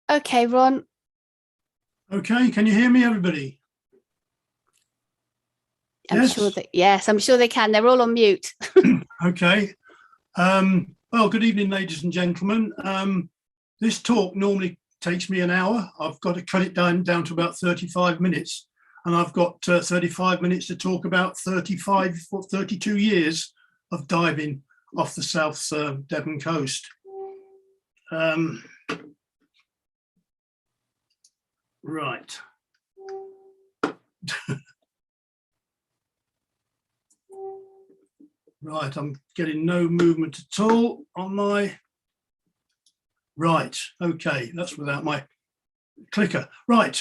Okay, Ron. Okay, can you hear me, everybody? I'm sure that, yes, I'm sure they can. They're all on mute. Okay. Well, good evening, ladies and gentlemen. This talk normally takes me an hour. I've got to cut it down to about 35 minutes. And I've got 35 minutes to talk about 32 years of diving off the South Devon coast. Right. Right, I'm getting no movement at all on my, right, okay, that's without my clicker. Right,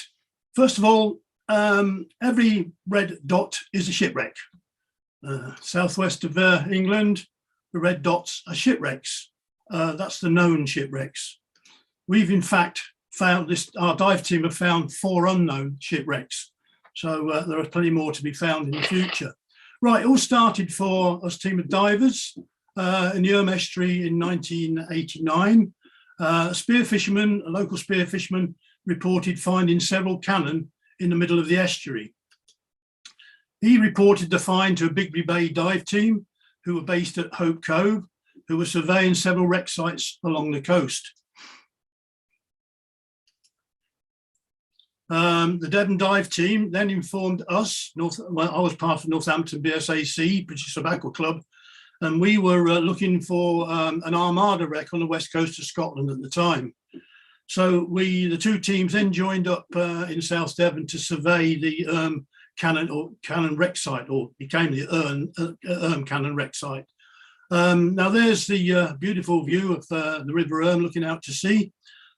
first of all, every red dot is a shipwreck. Southwest of England, the red dots are shipwrecks. That's the known shipwrecks. We've in fact found this, our dive team have found 4 unknown shipwrecks. So there are plenty more to be found in the future. Right, it all started for us team of divers in the Irm Estuary in 1989. A local spear fisherman, reported finding several cannon in the middle of the estuary. He reported the find to a Bigby Bay dive team who were based at Hope Cove, who were surveying several wreck sites along the coast. The Devon dive team then informed us, I was part of Northampton BSAC, British Tobacco Club, and we were looking for an Armada wreck on the west coast of Scotland at the time. So the 2 teams then joined up in South Devon to survey the Cannon wreck site, or became the Cannon wreck site. Now there's the beautiful view of the River Irm looking out to sea.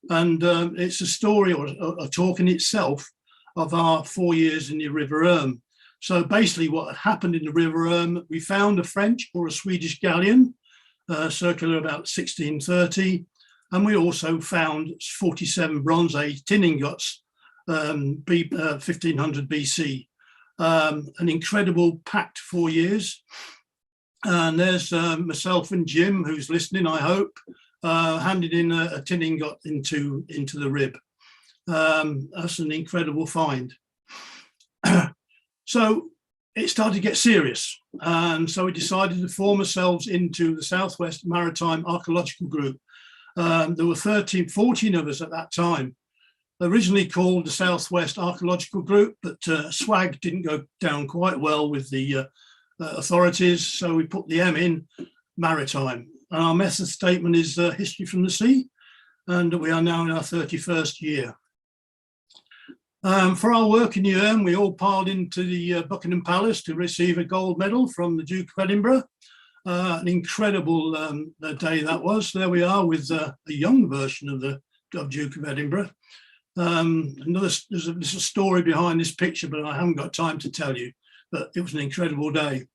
And it's a story or a talk in itself of our 4 years in the River Irm. So basically what happened in the River Irm, we found a French or a Swedish galleon, circa about 1630. And we also found 47 Bronze Age tin ingots, 1500 BC. An incredible packed 4 years. And there's myself and Jim, who's listening, I hope, handed in a tin ingot into the rib. That's an incredible find. So it started to get serious. And so we decided to form ourselves into the Southwest Maritime Archaeological Group. There were 14 of us at that time, originally called the Southwest Archaeological Group, but swag didn't go down quite well with the authorities. So we put the M in, Maritime. And our method statement is history from the sea, and we are now in our 31st year. For our work in the Irm, we all piled into the Buckingham Palace to receive a gold medal from the Duke of Edinburgh. An incredible day that was. There we are with a young version of the Duke of Edinburgh. There's a story behind this picture, but I haven't got time to tell you, but it was an incredible day.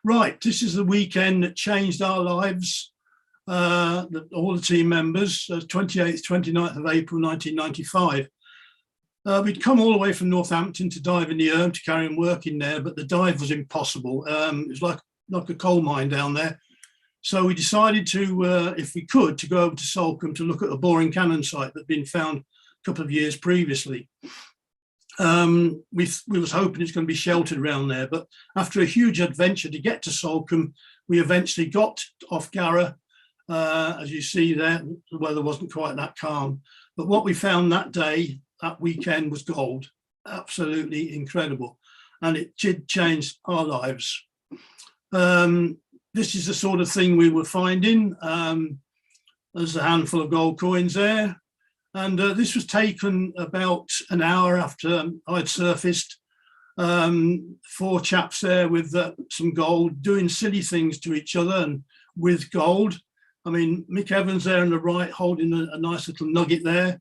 Right, this is the weekend that changed our lives, all the team members, 28th, 29th of April, 1995. We'd come all the way from Northampton to dive in the Irm to carry on working there, but the dive was impossible. It was like a coal mine down there. So we decided to, if we could, to go over to Salcombe to look at a boring cannon site that had been found a couple of years previously. We was hoping it's going to be sheltered around there, but after a huge adventure to get to Salcombe, we eventually got off Garra. As you see there, the weather wasn't quite that calm, but what we found that day, that weekend, was gold. Absolutely incredible, and it did change our lives. This is the sort of thing we were finding. There's a handful of gold coins there. And this was taken about an hour after I'd surfaced. 4 chaps there with some gold, doing silly things to each other and with gold. I mean, Mick Evans there on the right, holding a nice little nugget there.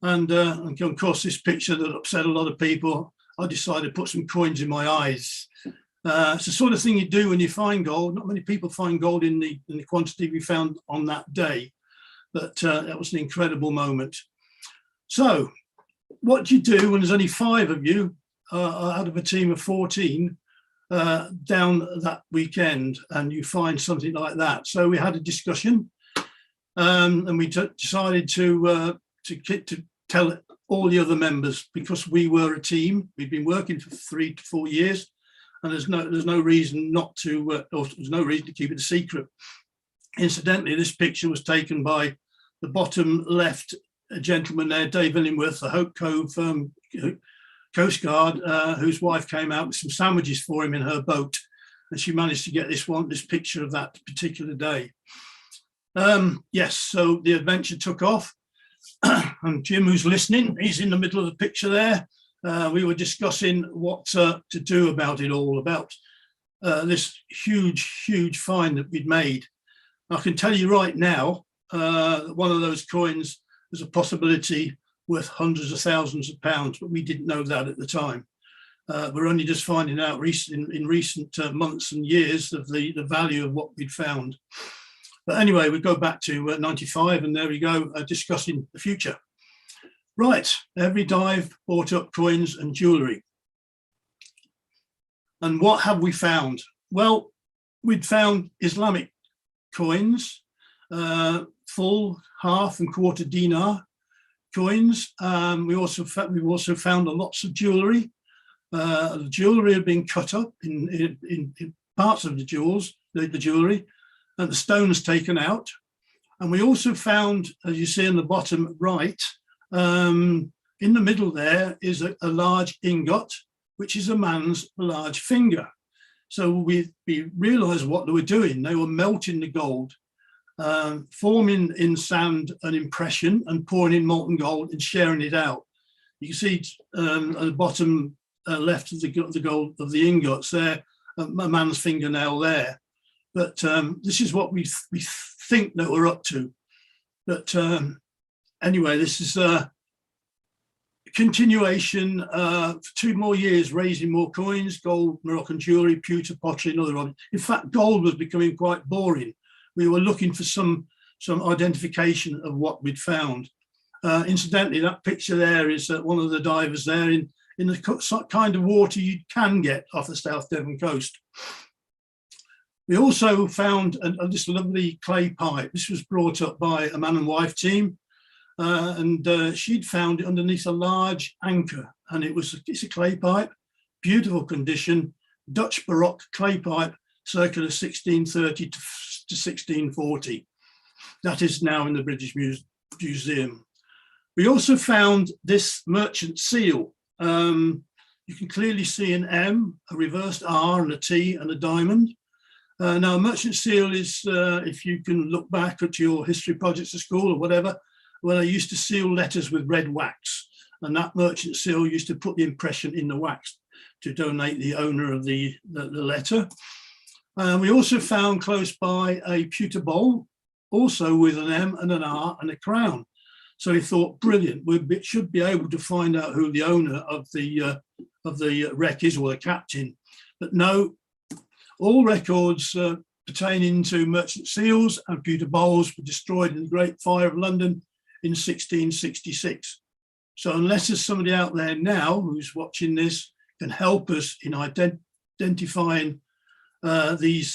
And of course, this picture that upset a lot of people, I decided to put some coins in my eyes. It's the sort of thing you do when you find gold. Not many people find gold in the quantity we found on that day. But that was an incredible moment. So what do you do when there's only 5 of you out of a team of 14 down that weekend and you find something like that? So we had a discussion and we decided to tell all the other members, because we were a team. We'd been working for 3 to 4 years, and there's no reason not to, or there's no reason to keep it a secret. Incidentally, this picture was taken by the bottom left gentleman there, Dave Illingworth, the Hope Cove Coast Guard, whose wife came out with some sandwiches for him in her boat, and she managed to get this picture of that particular day. Yes, so the adventure took off. And Jim, who's listening, he's in the middle of the picture there. We were discussing what to do about it all, about this huge find that we'd made. I can tell you right now, one of those coins was a possibility worth hundreds of thousands of pounds, but we didn't know that at the time. We're only just finding out in recent months and years of the value of what we'd found. But anyway, we go back to 95, and there we go, discussing the future. Right, every dive bought up coins and jewellery. And what have we found? Well, we'd found Islamic coins, full, half and quarter dinar coins. We've also found lots of jewellery. The jewellery had been cut up in parts of the jewellery, and the stones taken out. And we also found, as you see in the bottom right, in the middle there is a large ingot, which is a man's large finger. So we realised what they were doing. They were melting the gold, forming in sand an impression and pouring in molten gold and sharing it out. You can see at the bottom left of the gold of the ingots there, a man's fingernail there. But this is what we think that we're up to. But anyway, this is a continuation for 2 more years, raising more coins, gold, Moroccan jewellery, pewter, pottery, and other objects. In fact, gold was becoming quite boring. We were looking for some identification of what we'd found. Incidentally, that picture there is one of the divers there in the kind of water you can get off the South Devon coast. We also found this lovely clay pipe. This was brought up by a man and wife team, and she'd found it underneath a large anchor, and it's a clay pipe, beautiful condition, Dutch Baroque clay pipe, circa 1630 to 1640. That is now in the British Museum. We also found this merchant seal. You can clearly see an M, a reversed R, and a T, and a diamond. Now, a merchant seal is, if you can look back at your history projects at school or whatever, well, they used to seal letters with red wax, and that merchant seal used to put the impression in the wax to donate the owner of the letter. We also found close by a pewter bowl, also with an M and an R and a crown. So we thought, brilliant, we should be able to find out who the owner of the wreck is, or the captain. But no, all records pertaining to merchant seals and pewter bowls were destroyed in the Great Fire of London in 1666. So unless there's somebody out there now who's watching this can help us in identifying this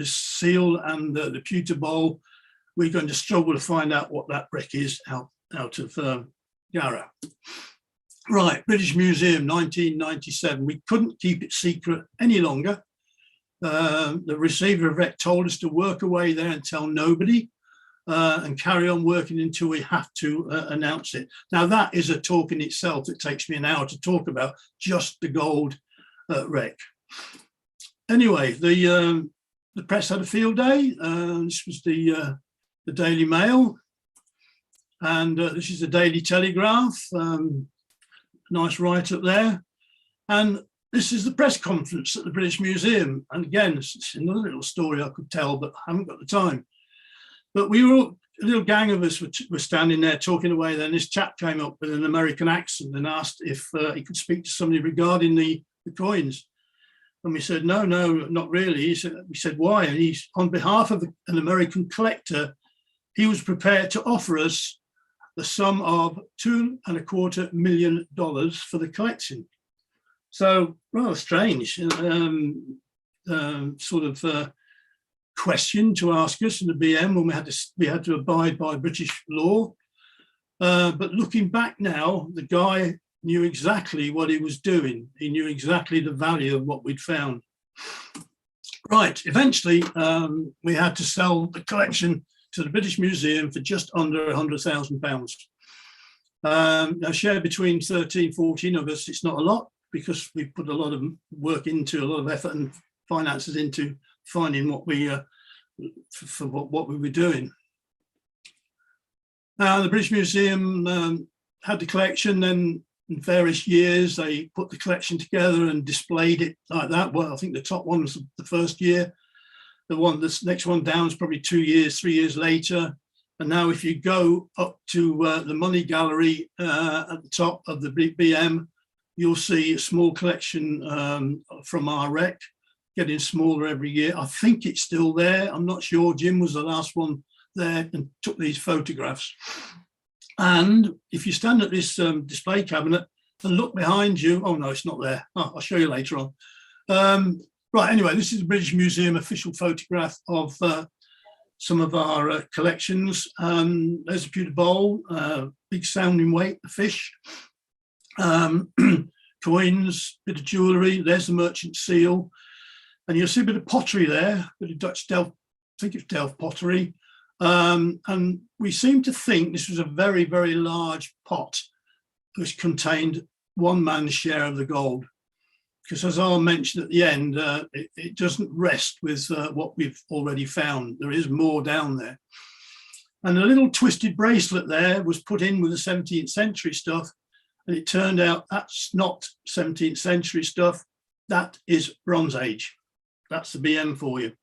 seal and the pewter bowl, we're going to struggle to find out what that wreck is out of Yarra. Right, British Museum, 1997. We couldn't keep it secret any longer. The receiver of wreck told us to work away there and tell nobody, and carry on working until we have to announce it. Now, that is a talk in itself. It takes me an hour to talk about just the gold wreck. Anyway, the press had a field day. This was the Daily Mail, and this is the Daily Telegraph. Nice write-up there. And this is the press conference at the British Museum. And again, it's another little story I could tell, but I haven't got the time. But we were all, a little gang of us were standing there talking away. Then this chap came up with an American accent and asked if he could speak to somebody regarding the coins. And we said, no, not really. We said, why? And he's on behalf of an American collector, he was prepared to offer us the sum of $2.25 million for the collection. So rather strange sort of question to ask us in the BM when we had to abide by British law. But looking back now, the guy knew exactly what he was doing. He knew exactly the value of what we'd found. Right, eventually we had to sell the collection to the British Museum for just under £100,000. Now shared between 13, 14 of us, it's not a lot because we put a lot of work into, a lot of effort and finances into finding what we what we were doing. Now the British Museum had the collection, then in various years they put the collection together and displayed it like that. Well, I think the top one was the first year. The next one down is probably 2 years, 3 years later. And now if you go up to the Money Gallery at the top of the BM, you'll see a small collection from our rec, getting smaller every year. I think it's still there. I'm not sure. Jim was the last one there and took these photographs. And if you stand at this display cabinet and look behind you, oh no, it's not there. Oh, I'll show you later on. Right, anyway, this is the British Museum official photograph of some of our collections. There's a pewter bowl, big sounding weight, a fish, coins, bit of jewellery. There's the merchant seal. And you'll see a bit of pottery there, a bit of Dutch Delft, I think it's Delft pottery. And we seem to think this was a very, very large pot which contained one man's share of the gold. Because as I'll mention at the end, it doesn't rest with what we've already found. There is more down there. And a little twisted bracelet there was put in with the 17th century stuff. And it turned out that's not 17th century stuff. That is Bronze Age. That's the BM for you.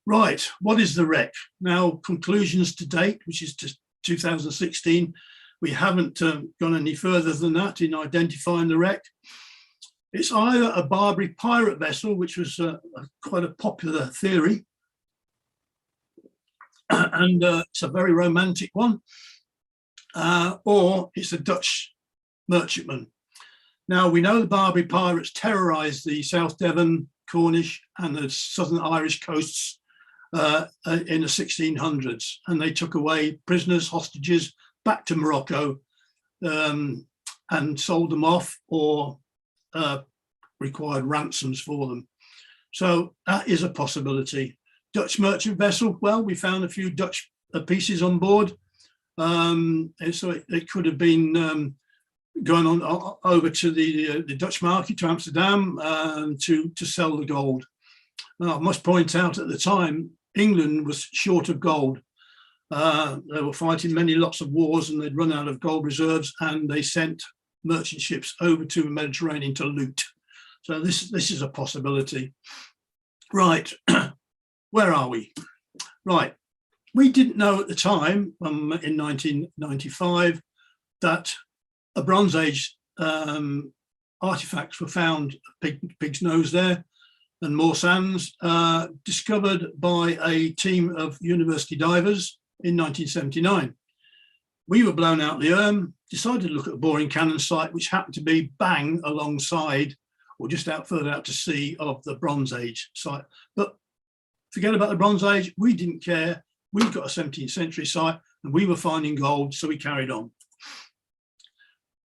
Right, what is the wreck? Now, conclusions to date, which is to 2016, we haven't gone any further than that in identifying the wreck. It's either a Barbary pirate vessel, which was quite a popular theory, and it's a very romantic one, or it's a Dutch merchantman. Now, we know the Barbary pirates terrorised the South Devon, Cornish and the Southern Irish coasts in the 1600s, and they took away prisoners, hostages back to Morocco and sold them off or required ransoms for them. So that is a possibility. Dutch merchant vessel, well, we found a few Dutch pieces on board. So it could have been going on over to the Dutch market, to Amsterdam, to sell the gold. Now, I must point out at the time, England was short of gold. They were fighting lots of wars and they'd run out of gold reserves, and they sent merchant ships over to the Mediterranean to loot. So this is a possibility. Right, where are we? Right, we didn't know at the time in 1995 that a Bronze Age artifacts were found, pig's nose there, and more sands, discovered by a team of university divers in 1979. We were blown out the Erm, decided to look at a boring cannon site, which happened to be bang alongside or just further out to sea of the Bronze Age site. But forget about the Bronze Age, we didn't care. We've got a 17th century site and we were finding gold, so we carried on.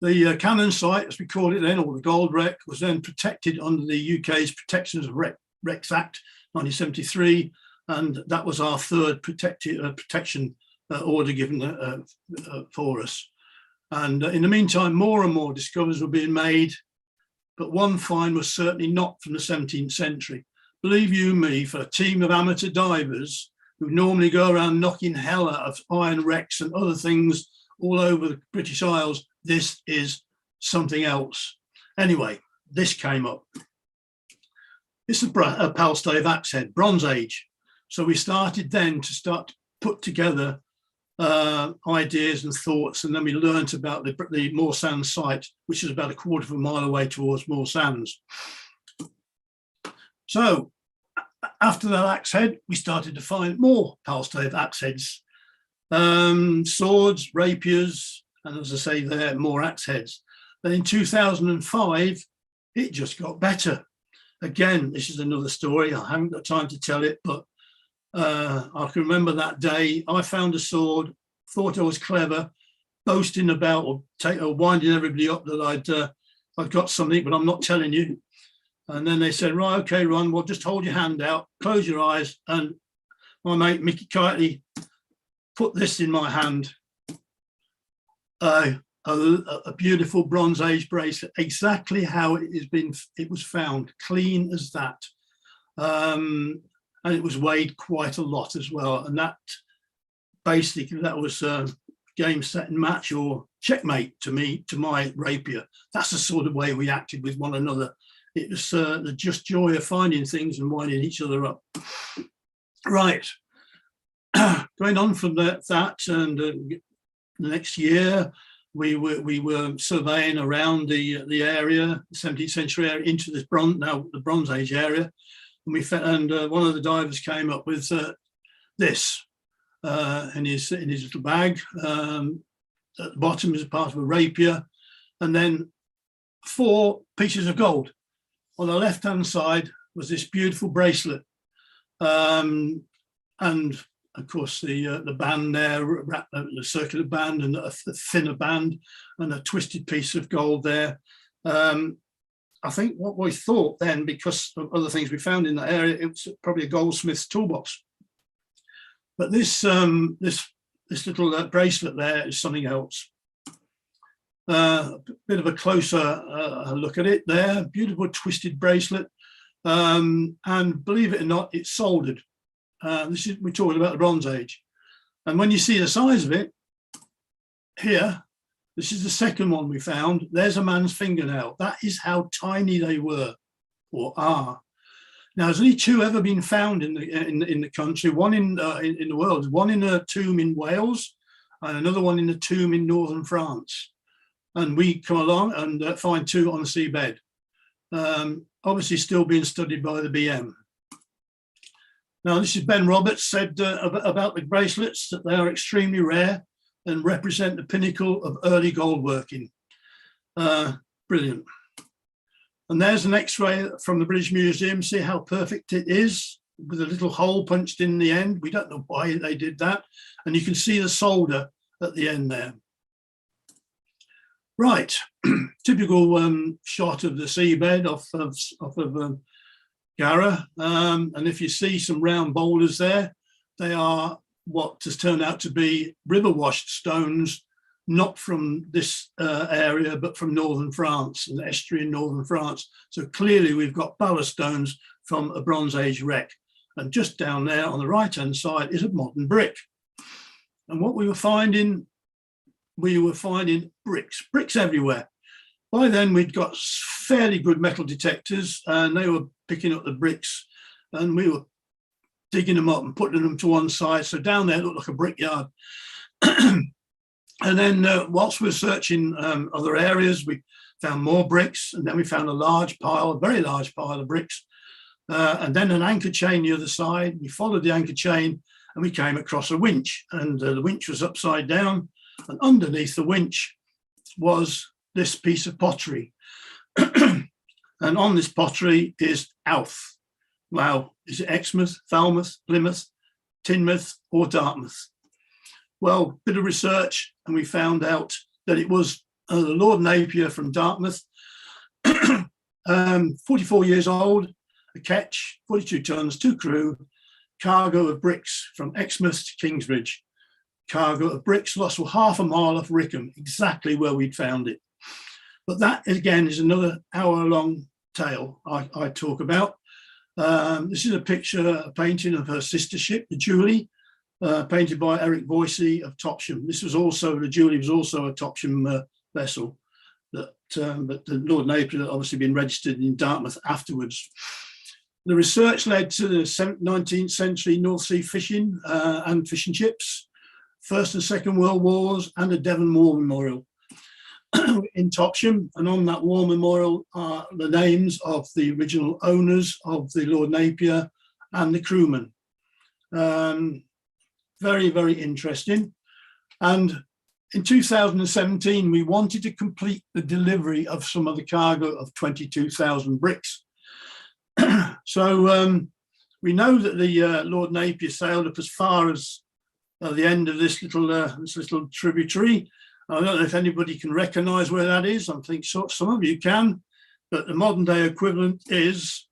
The cannon site, as we called it then, or the gold wreck, was then protected under the UK's Protections of Wrecks Act 1973, and that was our third protection order given for us. And in the meantime, more and more discoveries were being made, but one find was certainly not from the 17th century. Believe you me, for a team of amateur divers who normally go around knocking hell out of iron wrecks and other things all over the British Isles, this is something else. Anyway, this came up. This is a Palstave axe head, Bronze Age. So we started then to put together ideas and thoughts, and then we learnt about the Moor Sands site, which is about a quarter of a mile away towards Moor Sands. So after that axe head, we started to find more Palstave axe heads, swords, rapiers, and as I say there, more axe heads. Then in 2005, it just got better. Again, this is another story. I haven't got time to tell it, but I can remember that day I found a sword, thought I was clever, boasting about or winding everybody up that I'd got something, but I'm not telling you. And then they said, right, okay, Ron, well, just hold your hand out, close your eyes. And my mate, Mickey Kitely, put this in my hand, a beautiful Bronze Age bracelet, exactly how it was found, clean as that. And it was weighed quite a lot as well. And that basically, that was game, set and match or checkmate to me, to my rapier. That's the sort of way we acted with one another. It was the just joy of finding things and winding each other up. Right. Going on from that and the next year, we were surveying around the area, the 17th century area, into this the Bronze Age area, and we found one of the divers came up with this in his little bag. At the bottom is a part of a rapier, and then 4 pieces of gold. On the left-hand side was this beautiful bracelet, and of course the band there, the circular band, and a thinner band, and a twisted piece of gold there. I think what we thought then, because of other things we found in that area, it was probably a goldsmith's toolbox. But this little bracelet there is something else. A bit of a closer look at it there. Beautiful twisted bracelet, and believe it or not, it's soldered. We're talking about the Bronze Age, and when you see the size of it here, this is the second one we found. There's a man's fingernail. That is how tiny they were or are. Now, there's only 2 ever been found in the country. One in the world. One in a tomb in Wales, and another one in a tomb in northern France. And we come along and find 2 on the seabed. Obviously, still being studied by the BM. Now, this is Ben Roberts said about the bracelets that they are extremely rare and represent the pinnacle of early gold working. Brilliant. And there's an X-ray from the British Museum. See how perfect it is, with a little hole punched in the end. We don't know why they did that. And you can see the solder at the end there. Right, typical shot of the seabed off of Garra. And if you see some round boulders there, they are what has turned out to be river washed stones, not from this area, but from northern France, an estuary in northern France. So clearly we've got ballast stones from a Bronze Age wreck. And just down there on the right-hand side is a modern brick. And what we were finding bricks everywhere. By then we'd got fairly good metal detectors, and they were picking up the bricks, and we were digging them up and putting them to one side. So down there it looked like a brickyard. And then whilst we were searching other areas, we found more bricks, and then we found a very large pile of bricks, and then an anchor chain the other side. We followed the anchor chain and we came across a winch, and the winch was upside down, and underneath the winch was this piece of pottery. And on this pottery is Alf. Wow, is it Exmouth, Falmouth, Plymouth, Teignmouth or Dartmouth? Well, bit of research, and we found out that it was the Lord Napier from Dartmouth, 44 years old, a ketch, 42 tons, 2 crew, cargo of bricks from Exmouth to Kingsbridge. Cargo of bricks lost for half a mile off Rickham, exactly where we'd found it. But that, again, is another hour-long tale I talk about. This is a painting of her sister ship, the Julie, painted by Eric Voysey of Topsham. The Julie was also a Topsham vessel, but the Lord Napier had obviously been registered in Dartmouth afterwards. The research led to the 19th century North Sea fishing and fishing ships, First and Second World Wars, and a Devon War Memorial in Topsham. And on that war memorial are the names of the original owners of the Lord Napier and the crewmen. Very, very interesting. And in 2017, we wanted to complete the delivery of some of the cargo of 22,000 bricks. So we know that the Lord Napier sailed up as far as the end of this little tributary, I don't know if anybody can recognise where that is. I think some of you can, but the modern day equivalent is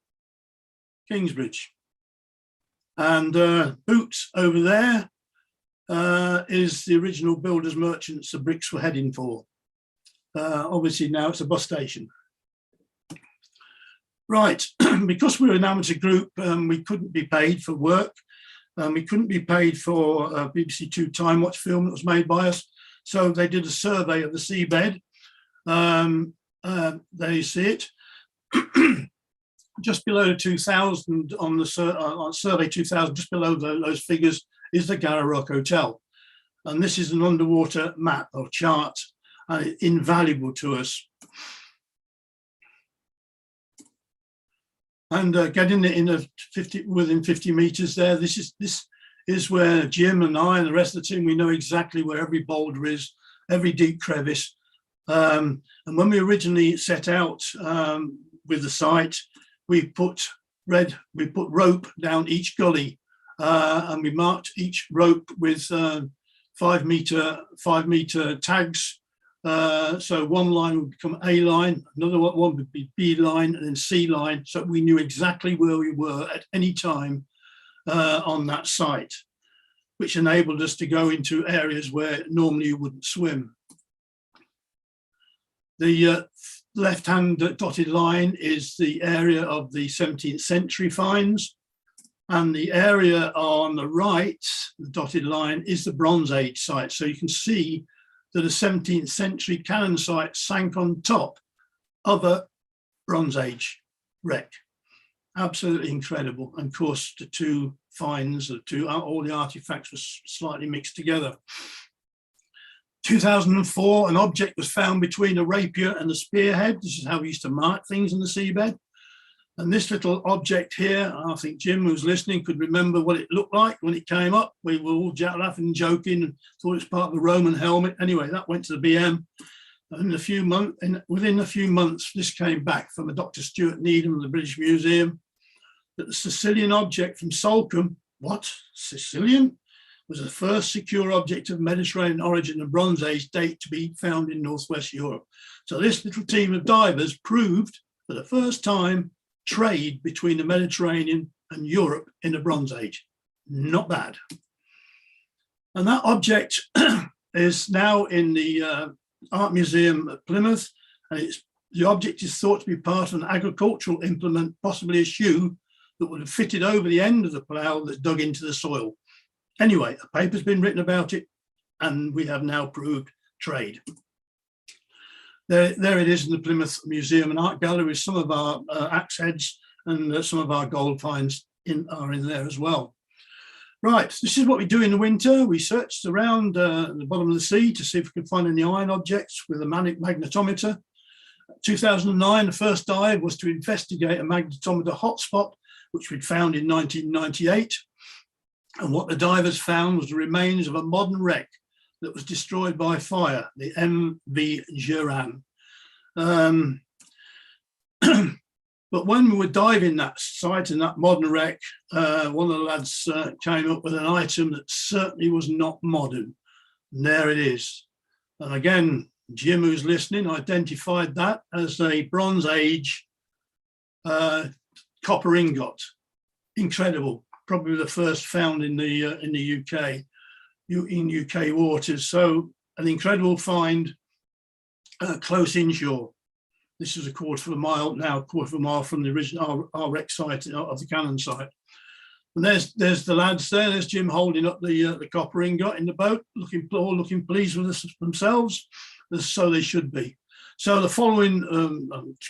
Kingsbridge. And Boots over there is the original builders merchants the bricks were heading for. Obviously now it's a bus station. Right, because we're an amateur group, we couldn't be paid for work. We couldn't be paid for BBC Two Time Watch film that was made by us. So they did a survey of the seabed. There you see it. Just below 2000 on survey 2000, just below those figures is the Garra Rock Hotel. And this is an underwater map or chart, and it's invaluable to us. And getting it within 50 meters there, this is where Jim and I and the rest of the team, we know exactly where every boulder is, every deep crevice. And when we originally set out with the site, we put rope down each gully, and we marked each rope with 5 meter tags. So one line would become A line, another one would be B line, and then C line. So we knew exactly where we were at any time on that site, which enabled us to go into areas where normally you wouldn't swim. The left-hand dotted line is the area of the 17th century finds, and the area on the right, the dotted line, is the Bronze Age site. So you can see that a 17th century cannon site sank on top of a Bronze Age wreck. Absolutely incredible. And of course, the two finds, all the artifacts were slightly mixed together. 2004, an object was found between a rapier and a spearhead. This is how we used to mark things in the seabed. And this little object here, I think Jim, who's listening, could remember what it looked like when it came up. We were all laughing and joking and thought it was part of the Roman helmet. Anyway, that went to the BM. And within a few months, this came back from a Dr. Stuart Needham of the British Museum, that the Sicilian object from Salcombe, what, Sicilian? Was the first secure object of Mediterranean origin and Bronze Age date to be found in Northwest Europe. So this little team of divers proved for the first time trade between the Mediterranean and Europe in the Bronze Age. Not bad. And that object is now in the Art Museum at Plymouth, and the object is thought to be part of an agricultural implement, possibly a shoe, that would have fitted over the end of the plough that's dug into the soil. Anyway, a paper's been written about it, and we have now proved trade. There it is in the Plymouth Museum and Art Gallery with some of our axe heads, and some of our gold finds are in there as well. Right, this is what we do in the winter. We searched around the bottom of the sea to see if we could find any iron objects with a magnetometer. 2009, the first dive was to investigate a magnetometer hotspot, which we'd found in 1998. And what the divers found was the remains of a modern wreck that was destroyed by fire, the MV Geran. But when we were diving that site and that modern wreck, one of the lads came up with an item that certainly was not modern. And there it is. And again, Jim, who's listening, identified that as a Bronze Age copper ingot. Incredible. Probably the first found in the UK, in UK waters. So an incredible find close inshore. This is a quarter of a mile from the original our wreck site of the cannon site. And there's the lads there. There's Jim holding up the copper ingot in the boat, all looking pleased with us themselves. So they should be. So the following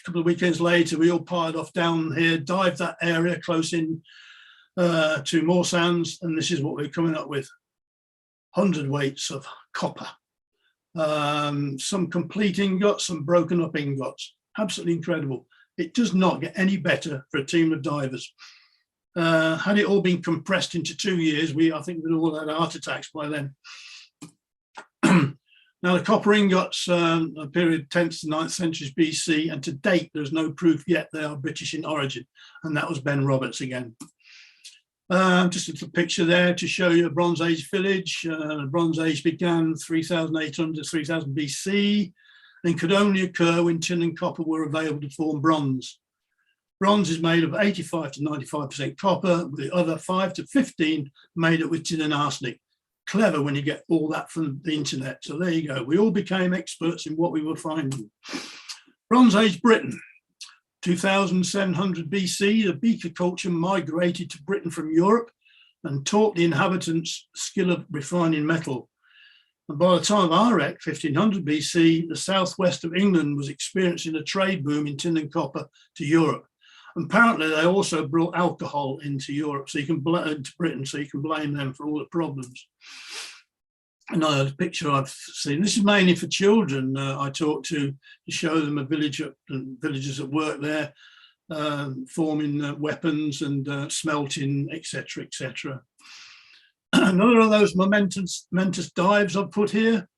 couple of weekends later, we all piled off down here, dived that area close in to more sands, and this is what we're coming up with: 100 weights of copper, some complete ingots, some broken up ingots. Absolutely incredible. It does not get any better for a team of divers. Had it all been compressed into 2 years, I think we'd all had heart attacks by then. Now the copper ingots, period 10th to 9th centuries BC, and to date there's no proof yet they are British in origin, and that was Ben Roberts again. Just a little picture there to show you a Bronze Age village. The Bronze Age began 3,800 to 3000 BC and could only occur when tin and copper were available to form bronze. Bronze is made of 85 to 95% copper, with the other 5 to 15 made up with tin and arsenic. Clever when you get all that from the internet. So there you go. We all became experts in what we were finding. Bronze Age Britain. 2700 BC, the beaker culture migrated to Britain from Europe and taught the inhabitants skill of refining metal. And by the time of our 1500 BC, the southwest of England was experiencing a trade boom in tin and copper to Europe. Apparently, they also brought alcohol into Europe, so you can into Britain, so you can blame them for all the problems. Another picture I've seen. This is mainly for children. I talked to show them a village, villagers at work there, forming weapons and smelting, etc., etc. Another of those momentous dives I've put here.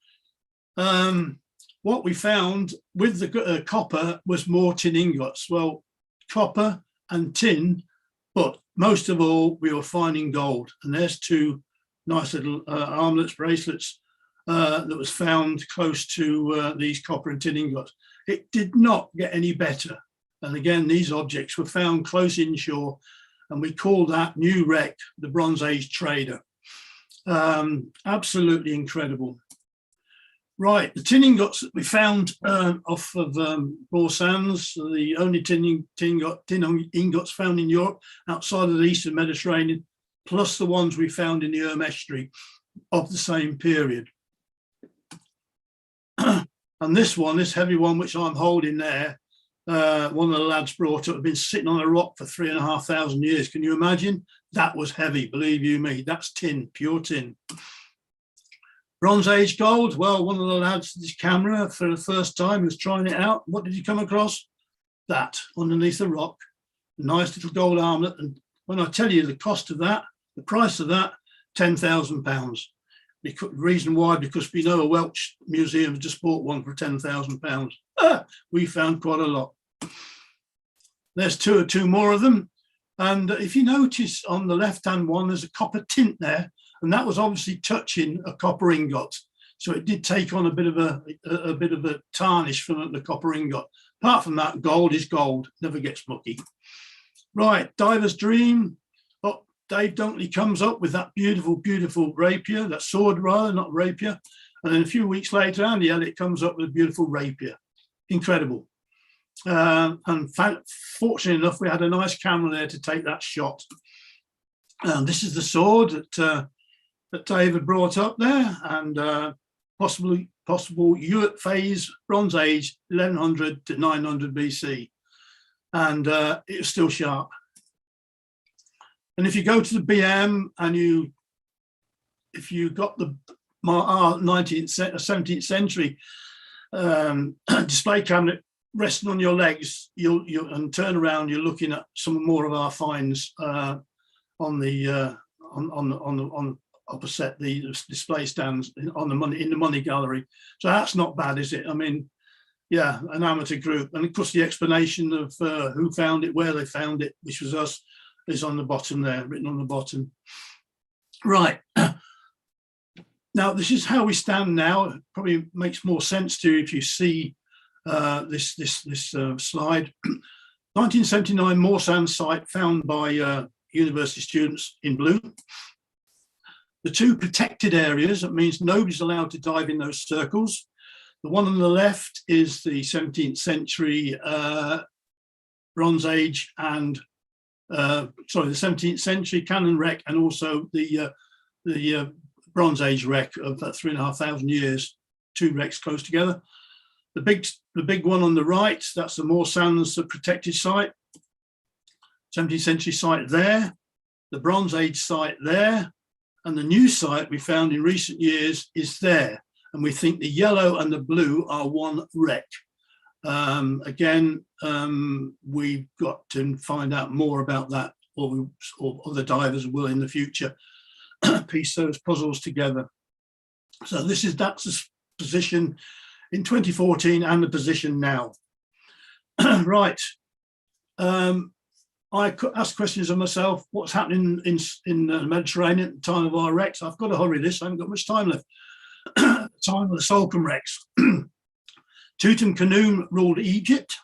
What we found with the copper was more tin ingots. Well, copper and tin, but most of all, we were finding gold. And there's two nice little armlets, bracelets that was found close to these copper and tin ingots. It did not get any better. And again, these objects were found close inshore, and we call that new wreck the Bronze Age trader. Absolutely incredible. Right, the tin ingots that we found off of Prawle Sands, the only tin ingots found in Europe outside of the Eastern Mediterranean, plus the ones we found in the Estuary of the same period. And this heavy one, which I'm holding there, one of the lads brought up, had been sitting on a rock for 3,500 years. Can you imagine? That was heavy, believe you me. That's tin, pure tin. Bronze Age gold. Well, one of the lads, this camera for the first time, was trying it out. What did he come across? That underneath the rock, a nice little gold armlet. And when I tell you the cost of that, the price of that, £10,000. The reason why, because we know a Welsh museum just bought one for £10,000. We found quite a lot. There's two more of them. And if you notice on the left-hand one, there's a copper tint there, and that was obviously touching a copper ingot. So it did take on a bit of a tarnish from the copper ingot. Apart from that, gold is gold, never gets mucky. Right, Diver's Dream. Oh, Dave Dunkley comes up with that beautiful, beautiful rapier, that sword rather, not rapier. And then a few weeks later, Andy Elliott comes up with a beautiful rapier. Incredible. And fortunately enough, we had a nice camera there to take that shot. This is the sword that David brought up there, and possible Ewart phase, Bronze Age, 1100 to 900 BC. And it was still sharp. And if you go to the BM and if you got the 17th century display cabinet resting on your legs, and turn around, you're looking at some more of our finds on the opposite the display stands in the money gallery. So that's not bad, is it? I mean, yeah, an amateur group, and of course the explanation of who found it, where they found it, which was us, is on the bottom there, written on the bottom. Right. Now, this is how we stand now. It probably makes more sense to you if you see this slide. 1979 Moor Sands site found by university students in blue. The two protected areas, that means nobody's allowed to dive in those circles. The one on the left is the 17th century Bronze Age and the 17th century cannon wreck, and also the Bronze Age wreck of 3,500 years, two wrecks close together. The big one on the right, that's the Moor Sands protected site, 17th century site there, the Bronze Age site there, and the new site we found in recent years is there. And we think the yellow and the blue are one wreck. Again, we've got to find out more about that, or other divers will in the future piece those puzzles together. So that's the position in 2014 and the position now. Right. I could ask questions of myself. What's happening in the Mediterranean at the time of our wrecks? I've got to hurry this. I haven't got much time left. Time of the Salcombe wrecks. Tutankhamun ruled Egypt.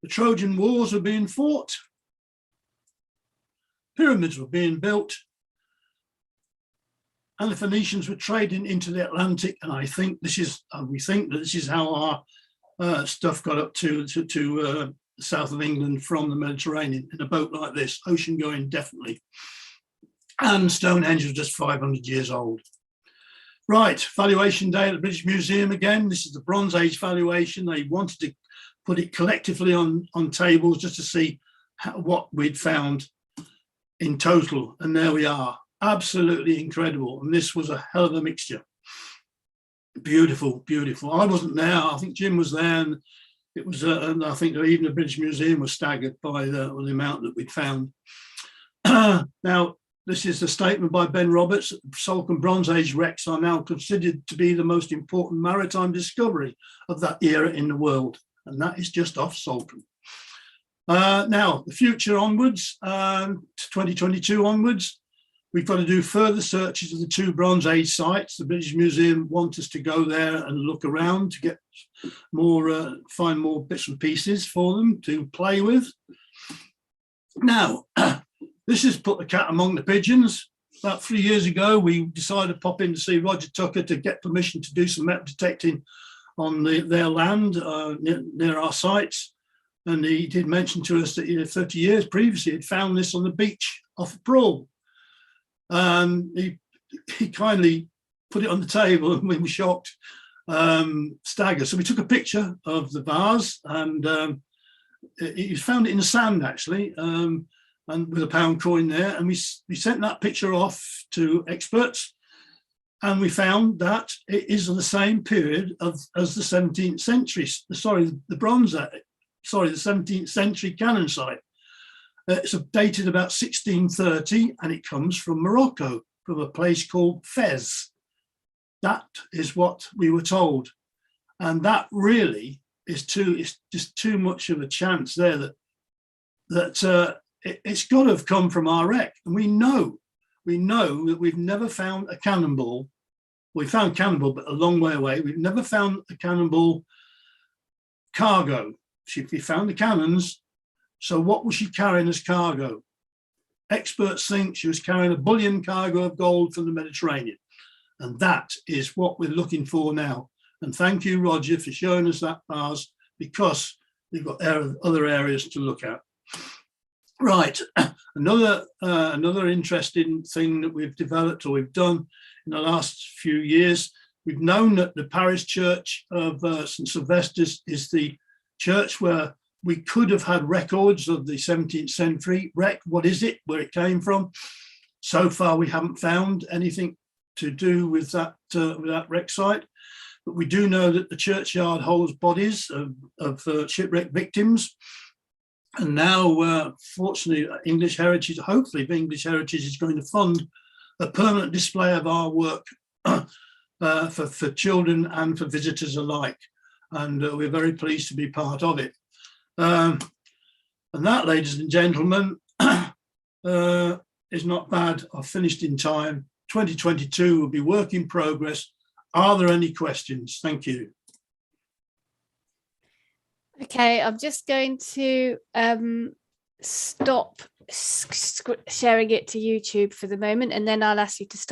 The Trojan Wars were being fought. Pyramids were being built. And the Phoenicians were trading into the Atlantic. And we think that this is how our stuff got up to the south of England from the Mediterranean in a boat like this, ocean going definitely. And Stonehenge was just 500 years old. Right, valuation day at the British Museum again. This is the Bronze Age valuation. They wanted to put it collectively on tables just to see what we'd found in total. And there we are, absolutely incredible. And this was a hell of a mixture. Beautiful, beautiful. I wasn't there. I think Jim was there, and it was. And I think even the British Museum was staggered by the amount that we'd found. Now, this is a statement by Ben Roberts. Salcombe Bronze Age wrecks are now considered to be the most important maritime discovery of that era in the world, and that is just off Salcombe. Now, the future onwards, to 2022 onwards, we've got to do further searches of the two Bronze Age sites. The British Museum want us to go there and look around to get more, find more bits and pieces for them to play with. Now, this has put the cat among the pigeons. About 3 years ago, we decided to pop in to see Roger Tucker to get permission to do some metal detecting on their land near our sites. And he did mention to us that 30 years previously he'd found this on the beach off of Prawle. He kindly put it on the table, and we were shocked, staggered. So we took a picture of the vase, and he found it in the sand actually, and with a pound coin there. And we sent that picture off to experts, and we found that it is of the same period as the 17th century. The 17th century cannon site. It's dated about 1630, and it comes from Morocco, from a place called Fez. That is what we were told. And that really is it's just too much of a chance there that it's got to have come from our wreck. And we know that we've never found a cannonball. We found cannonball, but a long way away. We've never found a cannonball cargo. She found the cannons. So what was she carrying as cargo? Experts think she was carrying a bullion cargo of gold from the Mediterranean. And that is what we're looking for now. And thank you, Roger, for showing us that vase, because we've got other areas to look at. Right, another interesting thing that we've developed, or we've done in the last few years, we've known that the parish church of St Sylvester's is the church where we could have had records of the 17th century wreck. What is it? Where it came from? So far, we haven't found anything to do with that wreck site. But we do know that the churchyard holds bodies of shipwreck victims. And now, fortunately, English Heritage, hopefully English Heritage is going to fund a permanent display of our work for children and for visitors alike. And we're very pleased to be part of it. And that, ladies and gentlemen, is not bad. I've finished in time. 2022 will be work in progress. Are there any questions? Thank you. Okay, I'm just going to stop sharing it to YouTube for the moment, and then I'll ask you to stop.